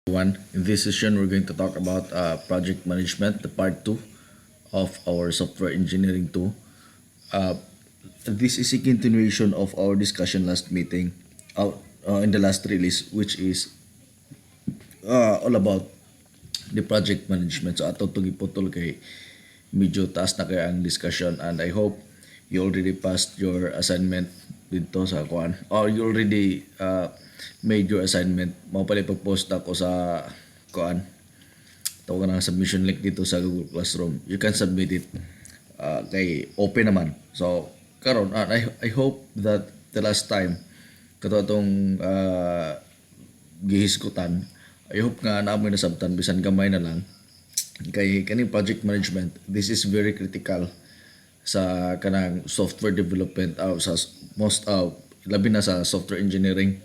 One. In this session, we're going to talk about project management, the part two of our software engineering two. Uh, this is a continuation of our discussion last meeting, in the last release, which is all about the project management. So ato itong iputol kay medyo taas na kaya ang discussion, and I hope you already passed your assignment dito sa kuan, or you already made your assignment. Mao pala pag-post ako sa kuan, tawag na submission link dito sa Google Classroom. You can submit it kay open naman. So karon, I hope that the last time kato atong gihisgutan, I hope nga naamoy na sabtan bisan gamay na lang kay kaning project management. This is very critical sa kanang software development, sa most labi na sa software engineering,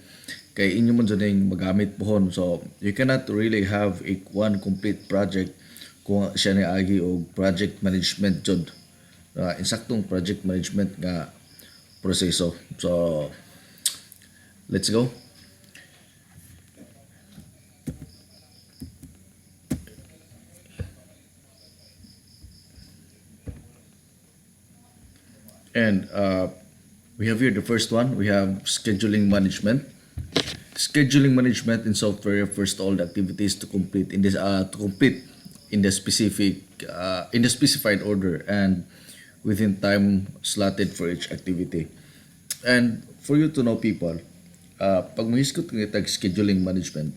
kay inyo man dyan magamit pohon. So you cannot really have one complete project kung siya ni agi og project management jud, insaktong project management nga proseso. So let's go. And we have here the first one. We have scheduling management. Scheduling management in software refers to all the activities to complete in the specified order and within time slotted for each activity. And for you to know, people, pag mahiskot ng itag scheduling management,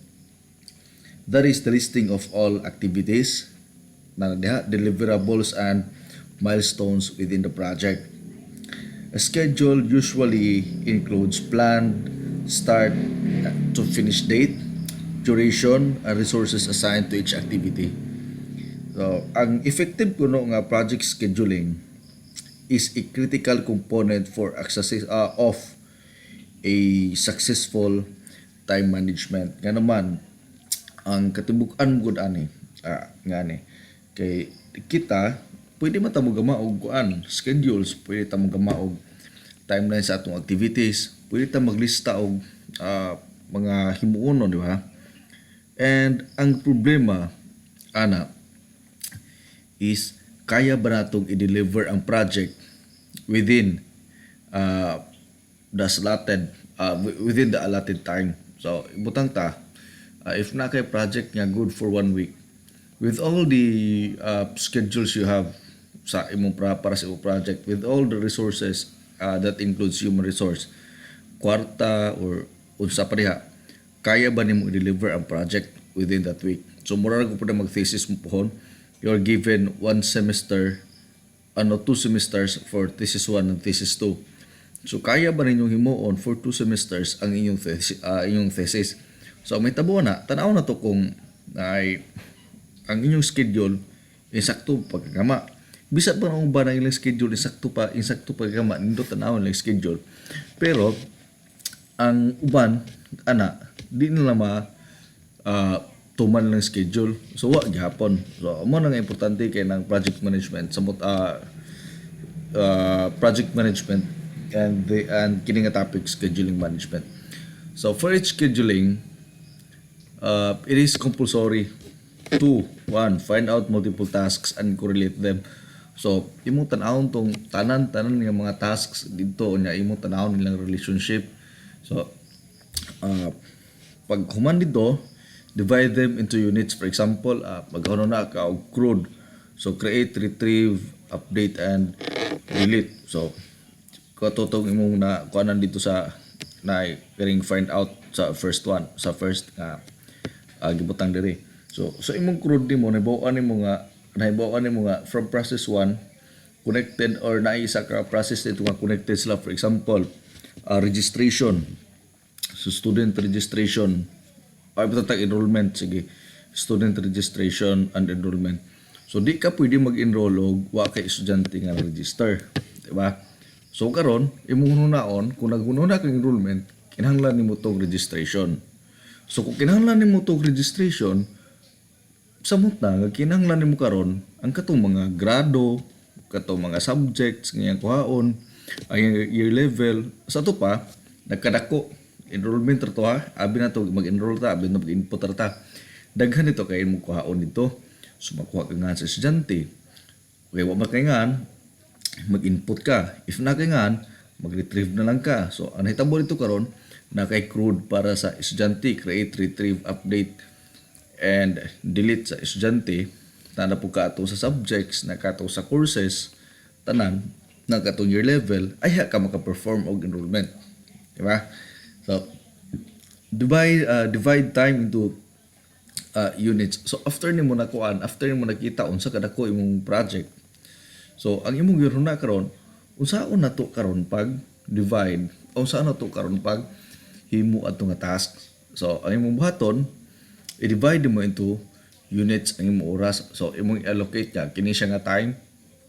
that is the listing of all activities na deliverables and milestones within the project. A schedule usually includes planned start to finish date, duration, and resources assigned to each activity. So, ang effective kuno nga project scheduling is a critical component for of a successful time management. Nga naman, ang katibukan gud ani ngani kay kita pwede man ta mo gamaog kuan schedules, pwede ta mo gamaog timeline sa atong activities, pwede ta maglista og mga himuonon, di ba? And ang problema ana is kaya ba natong i-deliver ang project within within the allotted time. So ibutang ta, if na kay project nga good for 1 week, with all the schedules you have sa imong para sa imong project, with all the resources, that includes human resource, kwarta or unsa pa diha, kaya ba nimo i-deliver ang project within that week? So mura ra gud mag-thesis mo pohon. You're given 1 semester, 2 semesters for thesis 1 and thesis 2. So kaya ba ninyong himuon for 2 semesters ang inyong thesis? So may tabo na, tanaw na to kung ay ang inyong schedule insakto pagkagama. Bisa pa nung ba na ilang schedule insakto pagkagama, nindot tanaw lang schedule. Pero ang uban di nila tuman lang schedule. So wa gyapon. So amo nang importante kay nang project management project management and kining nga topic, scheduling management. So for each scheduling, it is compulsory to find out multiple tasks and correlate them. So imong tan-awon tong tanan nga mga tasks dito nya, imong tan-awon nilang relationship. So pag human dito, divide them into units. For example, magkano na ka og CRUD. So create, retrieve, update, and delete. So katotong imong na kuanan dito sa ring find out sa first gibutang diri. So imong CRUD nimo nahibaw-an nimo nga from process 1 connected, or naisa ka process dito nga connected sila. For example, registration. So student registration, enrollment, sige, student registration and enrollment. So di ka pwede mag-enroll og wa kay estudyante nga register, di ba? So karon imong hunaon, kung naghunona kang enrollment, kinahanglan nimo tong registration. So kung kinahanglan nimo tong registration, samot na kinahanglan nimo karon ang katong mga grado, katong mga subjects nga kuhaon, ang year level. Sa to pa nagkadako enrollment ra to, ha, abi na to mag-enroll ta, abi na mag-input ra ta. daghan ito kay mo kuhaon dito. So makuha ka nga sa estudyante. Okay, wa makaingan, mag-input ka. If na kaingan, mag-retrieve na lang ka. So ang hitabo dito karon na kay CRUD para sa estudyante, create, retrieve, update, and delete sa estudyante. Tanda po ka ato sa subjects, na ka ato sa courses, tanan, na ka year level, ay ka maka-perform og enrollment. Diba? So, divide time into units. So after nimo nakuan, after nimo nakita unsa kadako imong project. So ang imong gihuna karon, unsaon na to karon pag divide, unsa na to karon pag himo ato nga task. So ang imong buhaton, i-divide mo into units ang imong oras. So imong i-allocate ka kini siya nga time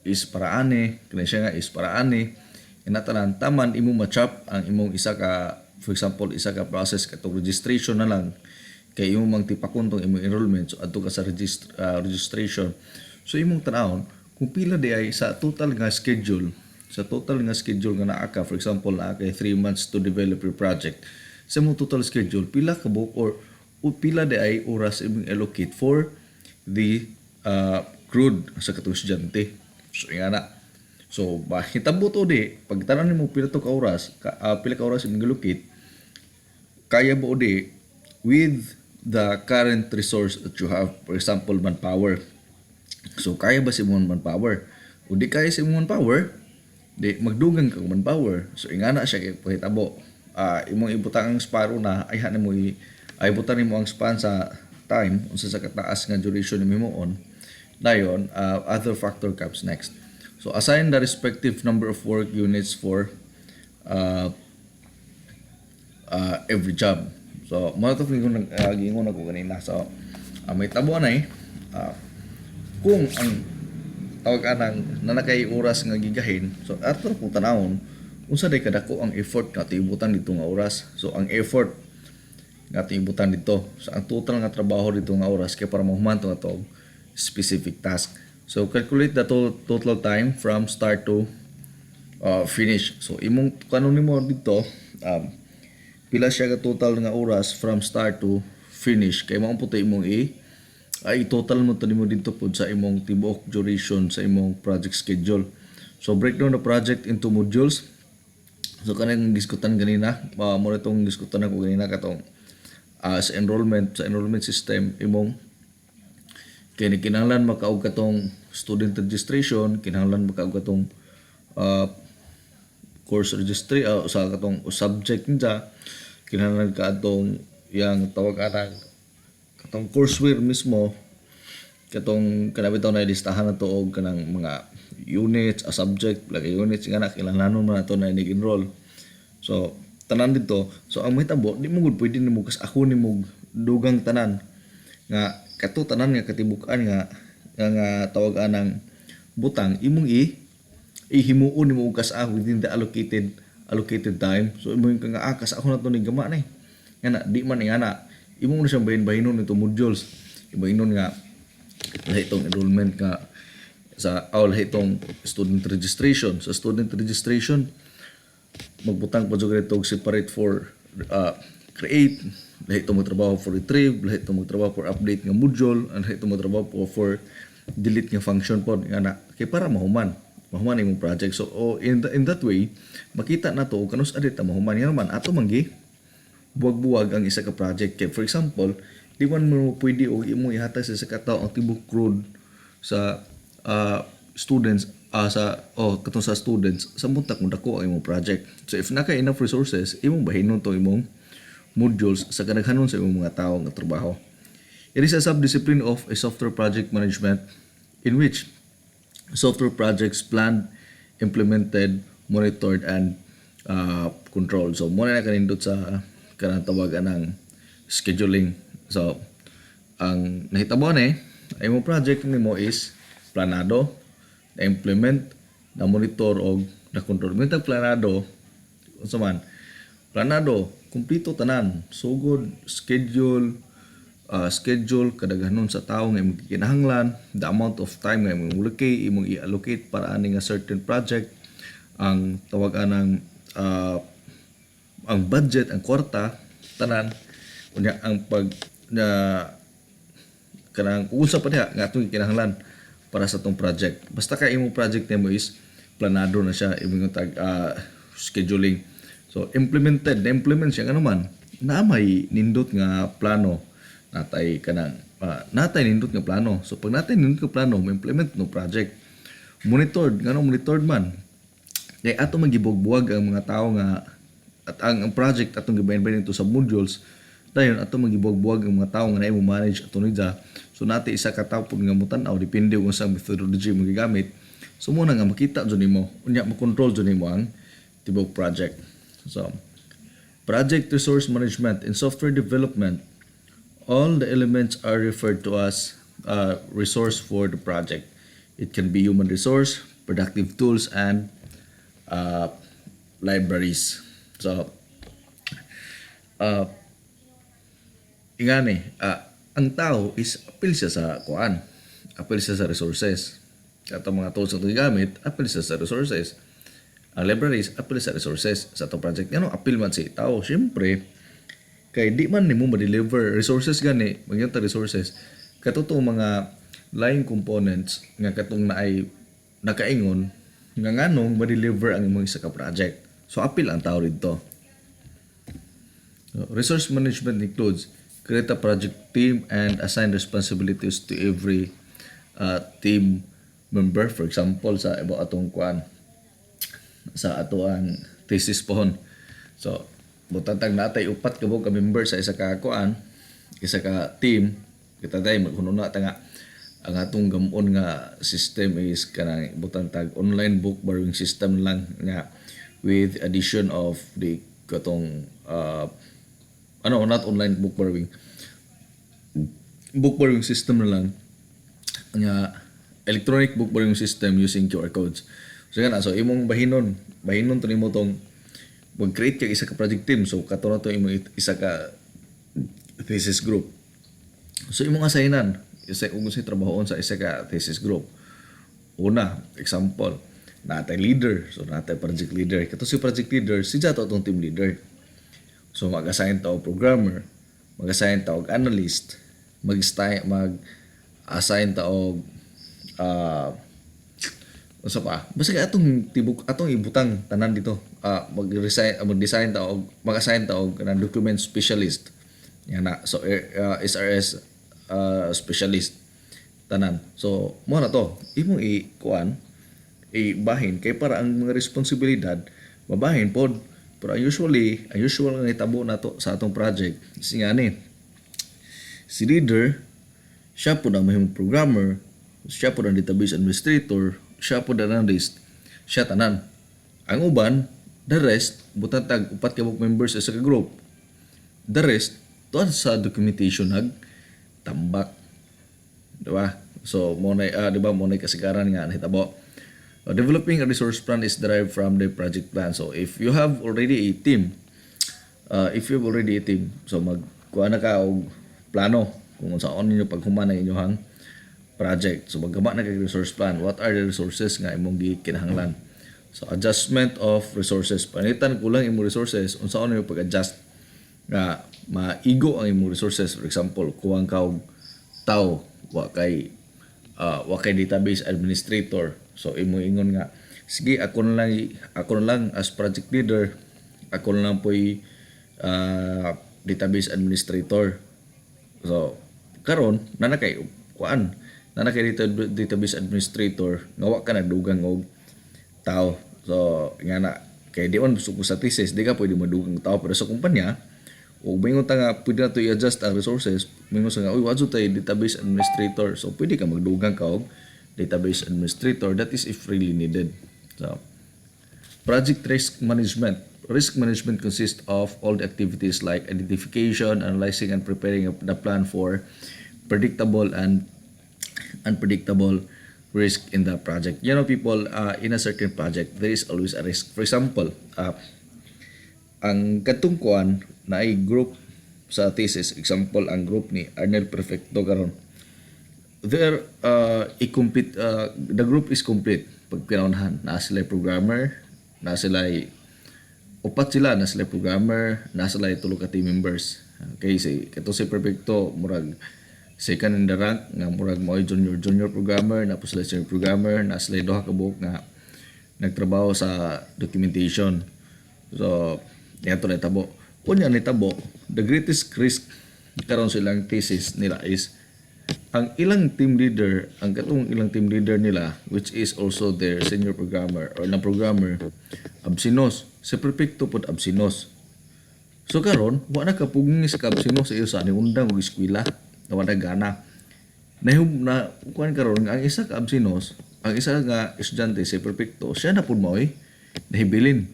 is para ani, kini siya nga is para ani. Inatanan taman imong ma-chop ang imong isa ka, for example, isa ka process katong registration na lang. Kay imong magtipakon tong imong enrollment, so adto ka sa registration. So imong tanawon kung pila di ay sa total nga schedule, nga naa ka, for example naa kay 3 months to develop your project. Sa imong total schedule, pila ka buok or pila di ay oras imong allocate for the CRUD sa katong estudyante. So ingana. So bahitabo to di pag tanan nimo pila to ka oras, pila ka oras imong allocate, kaya mo di with the current resource that you have, for example, manpower. So, kaya ba si imong manpower? O di kaya si imong manpower, di magdugang ka manpower. So, ingana siya kay pahitabo. Imong ibutang ang sparo na, ay hanin mo ay ibutan nimo ang span sa time, unsa sa kataas nga duration ni mo on. Dayon, other factor comes next. So, assign the respective number of work units for every job. So, mga ito gingon ako kanina. So, may tabo na kung ang tawag anang nanakay oras nga gigahin, so ato po tanawon, unsa day kadako ang effort nga tibutan dito nga oras. So, ang effort nga tibutan dito, so ang total nga trabaho dito nga oras kay para mahuman to ato specific task. So, calculate the total time from start to finish. So, imong kanon nimo dito, pila siya ka total nga oras from start to finish kay mao puti imong ay total mo tani mo dito pud sa imong tibuok duration sa imong project schedule. So break down the project into modules. So kanang diskutan ganina, mo itong diskutan ako ganina katong sa enrollment system imong kinahanglan makaog katong student registration, kinahanglan makaog katong course registry sa katong subject niya, kinahanglan ka atong yang tawag anang katong courseware mismo, katong kanabitaw na listahan na to og kanang mga units, a subject, lagi units nga na kinahanglan man ato na nag-enroll. So tanan dito, so ang mahitabo di mo gud pwede nimo kas ako nimo dugang tanan nga kato tanan nga katibukan nga tawag anang butang imong ihimuon nimo kas within the allocated time. So imo yung nga akas ako na to ni gama na nga di man ingana imo na siyang bahin-bahinon nito modules, ibahinon nga lahi itong enrollment nga sa lahi itong student registration. Sa student registration magbutang pa jud ito separate for create, lahi itong magtrabaho for retrieve, lahi itong magtrabaho for update nga module, and lahi itong magtrabaho for delete nga function po nga na kay para mahuman imong project. So in that way makita na to kanus adit mahuman nga naman ato manggi buwag-buwag ang isa ka project. Kay for example, di man mo pwede o imong ihatag sa katawo ang tibok CRUD sa students katong sa students sa muntak mo dako ang imong project. So if naka enough resources, imong bahinon to imong modules sa kadaghanon sa imong mga tawo nga trabaho. It is a subdiscipline of a software project management in which software projects planned, implemented, monitored, and controlled. So muna na kanindot sa kanang tawagan ng scheduling. So ang nahitabo na ay mo project nimo is planado, na-implement, na-monitor o na-control. May planado, unsa man, planado, kumpleto tanan, sugod, schedule, kadaghanon sa tao nga imong kinahanglan, the amount of time nga imong imong i-allocate para ani nga certain project, ang tawagan ng ang budget, ang kwarta, tanan, unya ang kanang kung sa pa diha nga atong kinahanglan para sa tong project. Basta ka imong project nimo is planado na siya, imong scheduling. So implemented, na-implement siya nga naman. Na may nindot nga plano natay kanang natay nindot nga plano. So pag natay nindot nga plano, ma-implement no project. Monitored, ngano monitored man. Kay ato magibog-buwag ang mga tao nga at ang project atong gibahin-bahin ito sa modules dayon ato magibog-buwag ang mga tao nga naay mo manage ato nidya. So nati isa ka tawo pud nga mutan-aw depende kung sa methodology mo gigamit. So muna nga makita jud nimo unya mo-control jud nimo ang tibok project. So project resource management in software development, all the elements are referred to as resource for the project. It can be human resource, productive tools, and libraries. So ingani ang tao is apil siya sa kuan, apil siya sa resources. Katong mga tools na gamit, apil siya sa resources. Ang libraries, apil sa resources sa itong project. Ano, apil man si tao. Siyempre, kay di man nimo ma-deliver resources gani, magyanta resources. Katotong mga line components nga katong naay nakaingon nga nganong ma-deliver ang imong isa ka project. So, apil ang tao dito. So, resource management includes create a project team and assign responsibilities to every team member. For example, sa iba atong kuan sa ato ang thesis pohon. So, butatag natay upat ka member sa isa ka kuan, isa ka team. Kita tay maghununa ta nga ang atong gamon nga system is kanang butantag online book borrowing system lang nga with addition of the katong not online book borrowing system na lang nga electronic book borrowing system using QR codes. So imong bahinon to nimo tong mag-create kay isa ka project team. So kato na to imong isa ka thesis group. So imong assignan isa kung sa trabahoon sa isa ka thesis group. Una, example, natay leader. So natay project leader. Kato si project leader, si jato tong team leader. So mag-assign ta og programmer, mag-assign ta og analyst, mag-assign ta og usa pa. Basta kay atong ibutang tanan dito. Mag-design ta og mag-assign ta og kanang document specialist. Yan na. So SRS specialist tanan. So mo na to. Imong ibahin kay para ang mga responsibilidad mabahin pod. Pero usual nga itabo na to sa atong project is nga ni si leader, siya po ang mahimong programmer, siya po ang database administrator, siya po ang analyst, siya tanan. Ang uban, the rest, butantag upat ka members sa ka group. The rest, tuan sa documentation tambak. Diba? So, diba, muna kasagaran nga nahitabo. Developing a resource plan is derived from the project plan. So, if you have already a team, so magkuha na ka og plano kung saan ninyo paghuman ng inyong project. So, maggama na kay resource plan. What are the resources nga imong gikinahanglan? So, adjustment of resources. Panitan kulang imong resources, unsaon ninyo pag-adjust nga maigo ang imong resources. For example, kuwang ka og tao, wa kay database administrator. So imo ingon nga sige ako na lang as project leader, ako na lang po'y database administrator. So karon nana kay database administrator nga wa ka nagdugang og tao. So nga na kay di man gusto ko sa thesis di ka pwede madugang tao pero sa kumpanya o mingon ta nga pwede na to i-adjust ang resources, mingon sa nga uy wadto tay database administrator. So pwede ka magdugang ka og database administrator, that is if really needed. So, project risk management. Risk management consists of all the activities like identification, analyzing, and preparing the plan for predictable and unpredictable risk in the project. You know, people, in a certain project, there is always a risk. For example, ang katungkuan na ay group sa thesis, example, ang group ni Arnel Perfecto karon. The group is complete. Pag pinaunahan, na sila programmer, na sila upat sila, na sila programmer, na sila tulo ka team members. Okay, kato si Perfecto, murag second in the rank nga murag mao junior programmer na sila senior programmer na sila duha ka buok nga nagtrabaho sa documentation. So yato na tabo unya ni tabo the greatest risk karon sa ilang thesis nila is ang ilang team leader, ang katong ilang team leader nila, which is also their senior programmer or na programmer, absinos. Si perfecto pod absinos. So karon, wa na kapugni sa absinos sa iyo sa undang og eskwela, na wala gana. Na kuan karon ang isa ka absinos, ang isa nga estudyante si perfecto, siya na pud maoy nahibilin.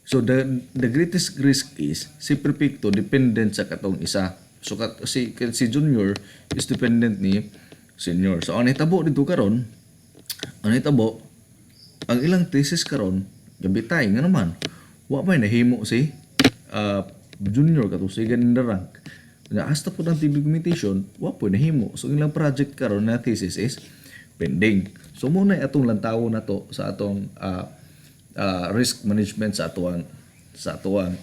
So the greatest risk is si perfecto dependent sa katong isa. So si junior is dependent ni senior. So ang nahitabo dito karon, ang ilang thesis karon gabitay nga naman. Wa may nahimo si junior kato si in the rank. Na hasta po ng TV documentation, wa po nahimo. So ilang project karon na thesis is pending. So muna atong lantawo na to sa atong risk management sa atuang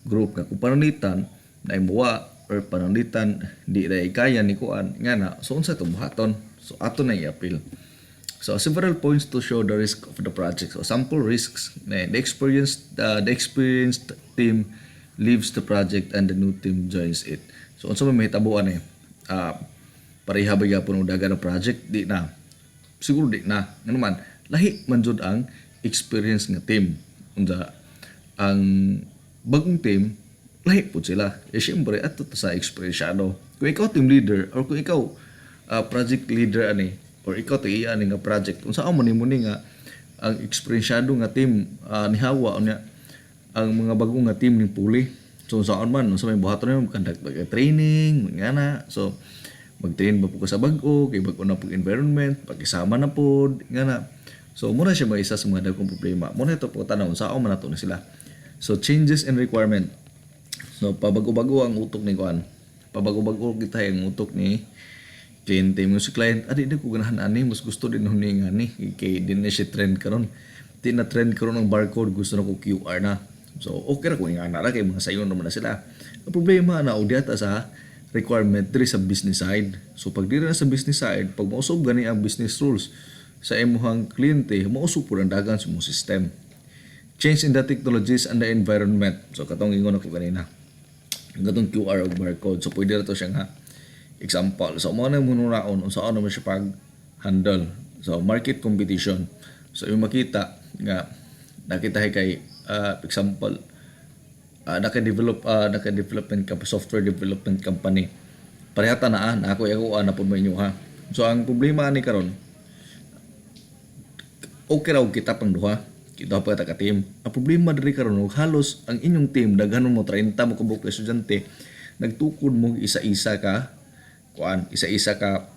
group nga kung pananitan na imuwa or pananglitan di na ikaya ni kuan nga na so unsa to buhaton so ato na i-appeal. So several points to show the risk of the project. So sample risks na the experienced team leaves the project and the new team joins it. So unsa may mahitabuan pareha ba gyapon og dagan ang project di na siguro di na nga naman lahi man jud ang experience nga team unsa ang bagong team lahi po sila. Siyempre, ato sa ekspresyado. Kung ikaw team leader or kung ikaw project leader or ikaw tiya nga project, kung saan mo ni nga ang ekspresyado nga team nihawa niya ang mga bagong nga team ni puli. So saan man, sa may buhaton niyo, conduct training, nga na. So, mag-train ba po ka sa bago, kay bago na po environment, pagkisama na po, nga na. So, muna siya may isa sa mga dagkong problema. Muna ito po tanaw, saan man na to na sila. So, changes in requirement. So, pabago-bago ang utok ni Kuan. Pabago-bago kita ang utok ni kliyente mo si client. Adi ko ganahan ani, mas gusto din ni nga ni. Kay din na siya trend karon. Di na trend karon ang barcode, gusto na ko QR na. So, okay ra ko nga na kay mga sayon naman na sila. Ang problema na udyata sa requirement diri sa business side. So, pag diri na sa business side, pag mausob gani ang business rules sa imuhang kliyente, mausob pud ang dagan sa imong system. Change in the technologies and the environment. So, katong ingon ako kanina. Gatong QR o barcode. So, pwede na to siya nga example. So, mga nang munuraon, saan naman siya pag-handle. So, market competition. So, yung makita nga, nakita kay, example, naka-development software development company. Parehata na ako na po may inyo ha. So, ang problema ni karon okay raw kita pang duha. Kita pa ta ka team. Ang problema diri karon halos ang inyong team daghanon mo 30 mo kabuk estudyante nagtukod mo isa-isa ka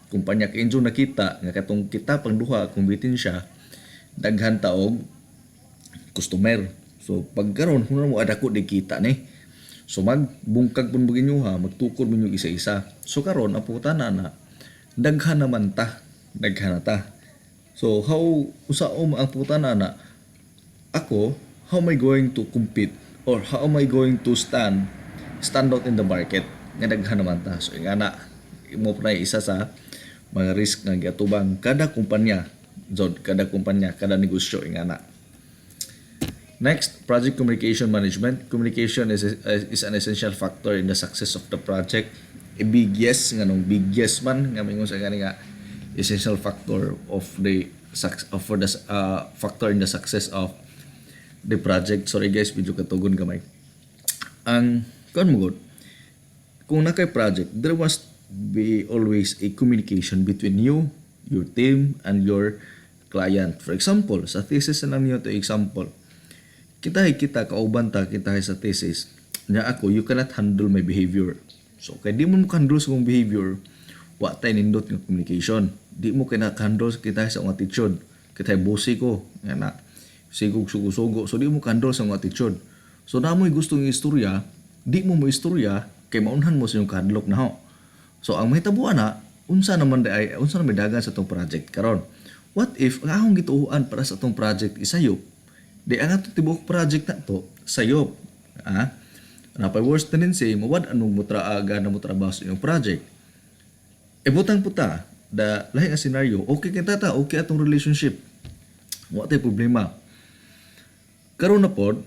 kumpanya kay injo nakita nga katong kita pang duha kumbitin siya daghan taog customer. So pagkaron huno mo adako di kita ni. So magbungkag pun buginyo ha magtukod mo isa-isa. So karon aputana na daghan naman ta. So how usaom ang putana na ako, how am I going to compete or how am I going to stand out in the market? Nga daghan naman ta. So nga na, mo pa isa sa mga risk nga giatubang kada kumpanya, kada negosyo nga na. Next, project communication management. Communication is an essential factor in the success of the project. A big yes, nga nung big yes man nga mingon sa gani nga essential factor of the factor in the success of the project. Sorry guys, medyo katugon gamay. Ang kung nakay project, there must be always a communication between you, your team, and your client. For example, sa thesis na lang niyo to example. Kita kauban ta sa thesis. Nya ako, you cannot handle my behavior. So, kay di mo handle sa mong behavior, wa tay nindot ng communication. Di mo handle kita sa mong attitude. Kita bossy ko, nga na sigog sugo-sugo. So, di mo handle sa mong attitude. So, na mo'y gustong istorya, di mo istorya, kay maunhan mo sa yung kadlok na ho. So, ang mahitabuan na, unsa naman dagan sa itong project karon. What if, ang akong gituuan para sa itong project isayop, di ang atong tibok project na to sayop. Napay worst tendency, mawad anong mutraaga na mutrabaho sa iyong project. butang puta da lahi nga scenario, okay kay tata, okay atong relationship, wa tay problema. Karon na pod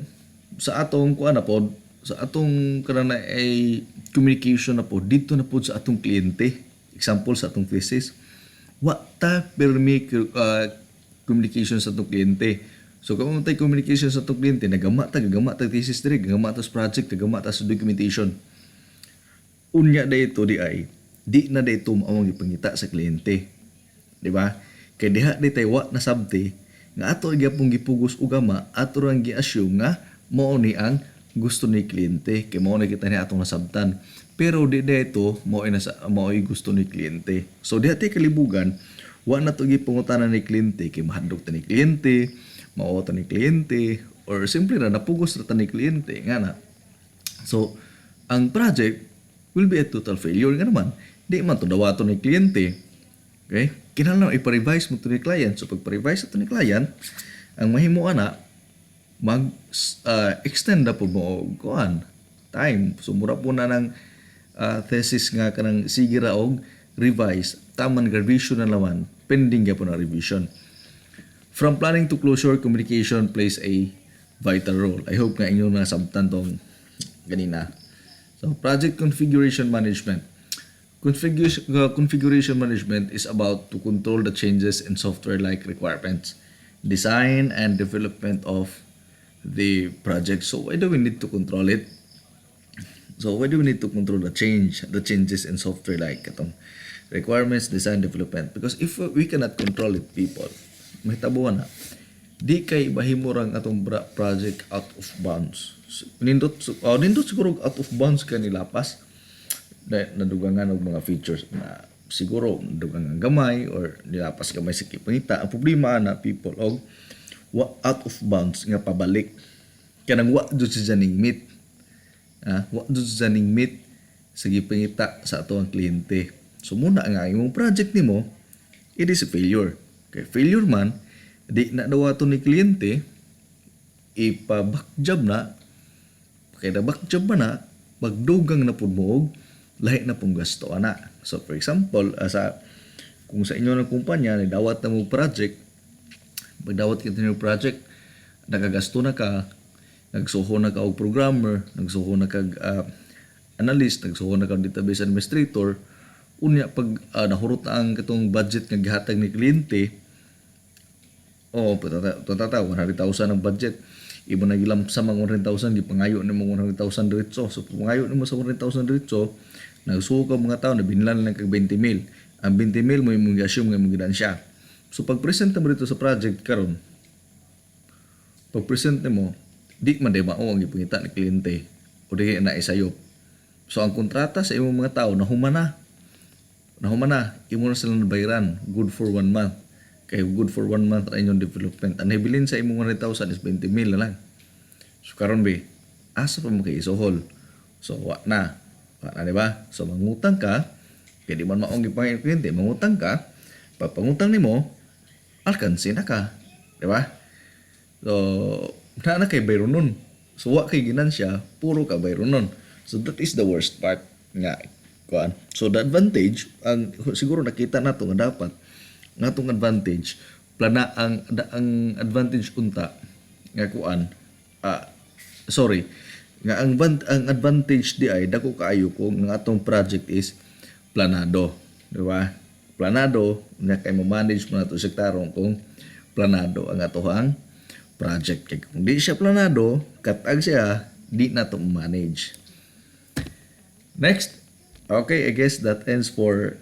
sa atong kuan na pod, sa atong kanang ay communication na pod dito na pod sa atong kliyente. Example sa atong thesis, wa ta permi communication sa atong kliyente. So kung tay communication sa atong kliyente, gagama ta thesis diri, gagama ta sa project, gagama ta sa documentation. Unya dayto di ay di na dayto maawang ipangita sa kliyente. Di ba? Kay diha di tay wa nasabti nga ato gyapon gipugos og gama, ato rang gi-assume nga mao ni ang gusto ni kliyente, kay mao na kita ni atong nasabtan. Pero di dayto mao ay gusto ni kliyente. So diha tay kalibugan, wa na to gipangutanan ni kliyente kay mahadlok ta ni kliyente, mao ta ni kliyente, or simple na napugos ra ta ni kliyente nga na. So ang project will be a total failure nga naman. Di man to dawaton ni kliyente. Okay? Kinahanglan i-revise mo to ni client. So pag revise to ni client, ang mahimo ana mag extend na po mo kuan time. So mura po na ng thesis nga kanang sige ra og revise, taman revision na naman, pending gyapon na revision. From planning to closure, communication plays a vital role. I hope nga inyo na sabtan tong ganina. So project configuration management. Configuration management is about to control the changes in software-like requirements, design and development of the project. So why do we need to control it? So why do we need to control the changes in software-like requirements, design, development? Because if we cannot control it, people, mahitabuan na, di kay bahimo rang atong project out of bounds. So, nindot siguro out of bounds ka nilapas, nadugangan og mga features na siguro nadugangan gamay or nilapas gamay sa kipangita. Ang problema na people og out of bounds nga pabalik kanang wa jud sa janing meet. Wa jud sa janing meet sa gipangita sa ato ang kliyente. So muna nga imong project nimo, it is a failure. Kay failure man, di na dawaton ni kliyente, ipa-backjob na, kay na backjob man na, magdugang na pud mo og lahi na pong gasto ana. So for example, kung sa inyo ng kumpanya ni dawat na mo project, magdawat kita ng project, nagagasto na ka, nagsuho na ka og programmer, nagsuho na ka analyst, nagsuho na ka database administrator, unya pag nahurot ang katong budget nga gihatag ni kliyente, patata 100,000 ang budget, ibo na gilam sa mga 100,000, gipangayo ni mo 100,000 diretso. So pangayo ni mo sa 100,000 diretso, nagsuko mga tao na binlan lang kag 20,000. Ang 20,000 mo imong i-assume nga imong gidansya. So pag present mo dito sa project karon, pag present mo, di man day mao ang gipangita ni kliyente o di na isayop. So ang kontrata sa imong mga tao nahumana, imo na sila nabayaran good for 1 month. Kay good for 1 month ra inyong development. Ang hibilin sa imong 100,000 is 20,000 na lang. So karon be, asa pa mo kay isohol? So wa na, di ba? So mangutang ka, kaya di man maong gipangin kliyente, mangutang ka, pag pangutang nimo, alkansi na ka, di ba? So na kay bayron nun. So wa kay ginansya, puro ka bayron nun. So that is the worst part nga kuan. So the advantage, ang siguro nakita nato nga dapat natong advantage ang advantage unta nga kuan nga ang advantage di ay dako kaayo ko nga atong project is planado, di ba? Planado nga kay mo manage mo nato sektarong kung planado ang atohang project. Kay kung di siya planado, katag siya, di na to manage. Next, okay, I guess that ends for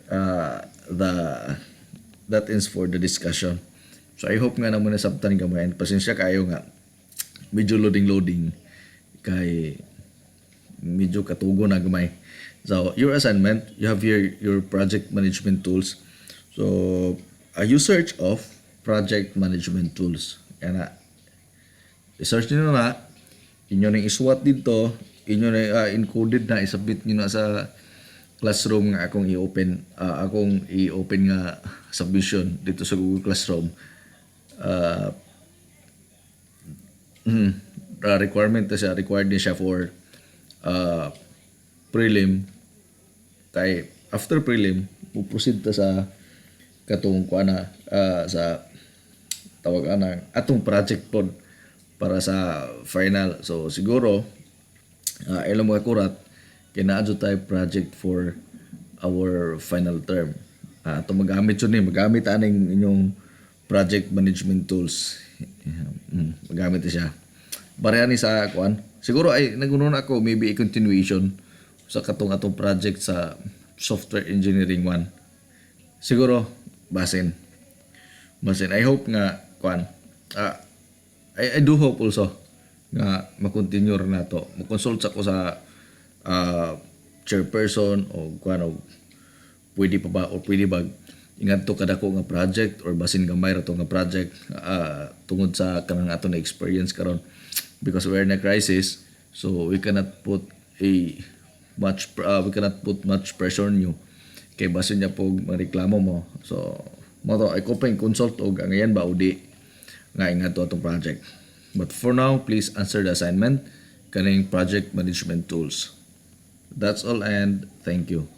the discussion. So I hope nga naman nasabtan gamay. Pasensya kayo nga medyo loading kay medyo katugo na gamay. So your assignment, you have here your project management tools. So you search of project management tools. Kaya na i-search niyo na, inyo nang isuwat dito, inyo na encoded na isubmit niyo na sa Classroom nga akong i-open nga submission dito sa Google Classroom. Requirement na siya, required din siya for prelim. Kay after prelim, Puproceed ta sa katong kuana sa tawag anang atong project pod para sa final. So siguro ilang mga kurat kinaadyo tayo project for our final term. Ito magamit yun magamit aning inyong project management tools. Magamit siya. Pareha ni sa kuan. Siguro ay nagunon ako maybe a continuation sa katong atong project sa software engineering 1. Siguro basin. I hope nga kuan. I do hope also nga ma-continue na to. Mag-consult ako sa chairperson o kuan o pwede pa ba o pwede ba ingat to kadako nga project or basin gamay ra to nga project tungod sa kanang ato na experience karon because we're in a crisis, so we cannot put much pressure on you kay basin niya po mareklamo mo. So mo to ay ko pa consult og ngayon ba o di nga ingat to atong project. But for now, please answer the assignment kaning project management tools. That's all and thank you.